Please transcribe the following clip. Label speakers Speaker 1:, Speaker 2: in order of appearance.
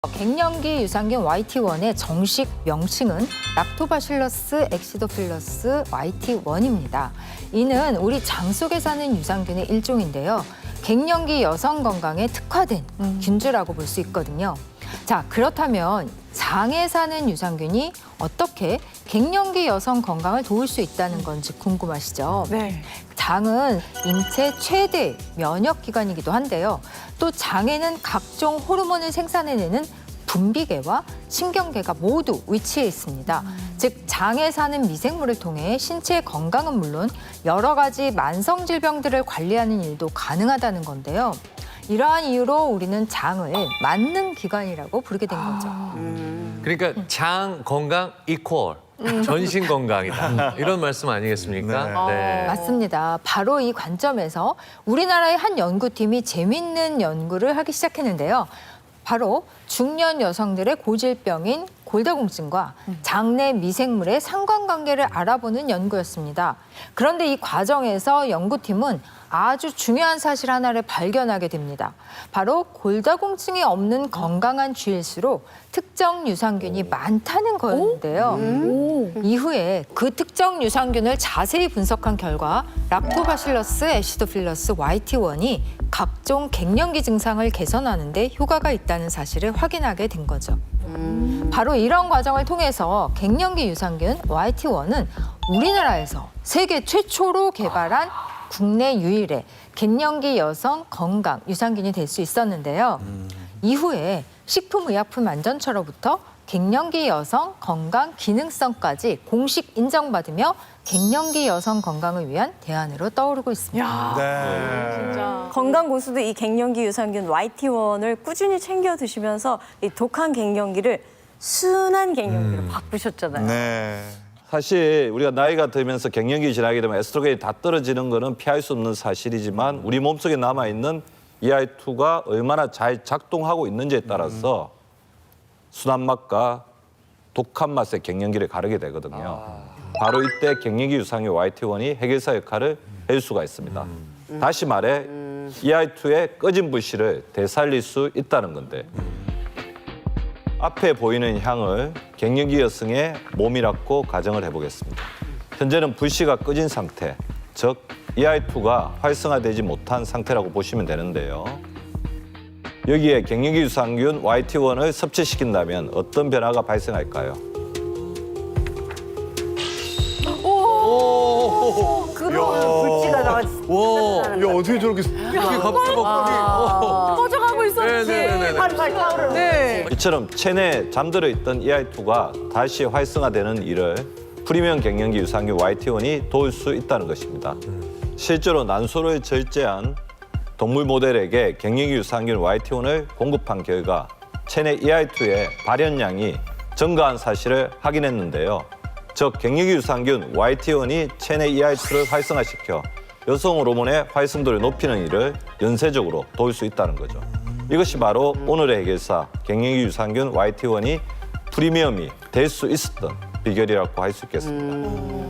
Speaker 1: 갱년기 유산균 YT1의 정식 명칭은 락토바실러스 엑시도필러스 YT1입니다. 이는 우리 장 속에 사는 유산균의 일종인데요. 갱년기 여성 건강에 특화된 균주라고 볼 수 있거든요. 자, 그렇다면 장에 사는 유산균이 어떻게 갱년기 여성 건강을 도울 수 있다는 건지 궁금하시죠?
Speaker 2: 네.
Speaker 1: 장은 인체 최대 면역 기관이기도 한데요. 또 장에는 각종 호르몬을 생산해내는 분비계와 신경계가 모두 위치해 있습니다. 즉 장에 사는 미생물을 통해 신체 건강은 물론 여러 가지 만성 질병들을 관리하는 일도 가능하다는 건데요. 이러한 이유로 우리는 장을 만능 기관이라고 부르게 된 거죠.
Speaker 3: 그러니까 장 건강 이퀄 전신 건강이다 이런 말씀 아니겠습니까? 네.
Speaker 1: 맞습니다. 바로 이 관점에서 우리나라의 한 연구팀이 재밌는 연구를 하기 시작했는데요. 바로 중년 여성들의 고질병인 골다공증과 장내 미생물의 상관관계를 알아보는 연구였습니다. 그런데 이 과정에서 연구팀은 아주 중요한 사실 하나를 발견하게 됩니다. 바로 골다공증이 없는 건강한 쥐일수록 특정 유산균이 많다는 거였는데요. 이후에 그 특정 유산균을 자세히 분석한 결과 락토바실러스 애시도필러스 YT1이 각종 갱년기 증상을 개선하는 데 효과가 있다는 사실을 확인하게 된 거죠. 바로 이런 과정을 통해서 갱년기 유산균 YT1은 우리나라에서 세계 최초로 개발한 국내 유일의 갱년기 여성 건강 유산균이 될 수 있었는데요. 이후에 식품의약품안전처로부터 갱년기 여성 건강 기능성까지 공식 인정받으며 갱년기 여성 건강을 위한 대안으로 떠오르고 있습니다.
Speaker 2: 진짜.
Speaker 4: 건강 고수도 이 갱년기 유산균 YT1을 꾸준히 챙겨 드시면서 이 독한 갱년기를 순한 갱년기로 바꾸셨잖아요.
Speaker 5: 네.
Speaker 6: 사실 우리가 나이가 들면서 갱년기 지나게 되면 에스트로겐이 다 떨어지는 거는 피할 수 없는 사실이지만 우리 몸속에 남아있는 EI2가 얼마나 잘 작동하고 있는지에 따라서 순한 맛과 독한 맛의 갱년기를 가르게 되거든요. 바로 이때 갱년기 유산균 YT1이 해결사 역할을 해줄 수가 있습니다. 다시 말해 EI2의 꺼진 불씨를 되살릴 수 있다는 건데 앞에 보이는 향을 갱년기 여성의 몸이라고 가정을 해보겠습니다. 현재는 불씨가 꺼진 상태, 즉 EI2가 활성화되지 못한 상태라고 보시면 되는데요. 여기에 갱년기 유산균 YT1을 섭취시킨다면 어떤 변화가 발생할까요?
Speaker 4: 그동안 불씨가 나왔지.
Speaker 3: 와,
Speaker 5: 야, 어떻게 저렇게.
Speaker 3: 갑자기
Speaker 2: 꺼져가고 있었지.
Speaker 3: 네네네네.
Speaker 4: 팔팔 타오르는.
Speaker 2: 네.
Speaker 6: 이처럼 체내에 잠들어 있던 EI2가 다시 활성화되는 일을 프리미엄 갱년기 유산균 YT1이 도울 수 있다는 것입니다. 실제로 난소를 절제한 동물 모델에게 갱년기 유산균 YT1을 공급한 결과 체내 EI2의 발현량이 증가한 사실을 확인했는데요. 즉 갱년기 유산균 YT1이 체내 EI2를 활성화시켜 여성 호르몬의 활성도를 높이는 일을 연쇄적으로 도울 수 있다는 거죠. 이것이 바로 오늘의 해결사 갱년기 유산균 YT1이 프리미엄이 될 수 있었던 비결이라고 할 수 있겠습니다.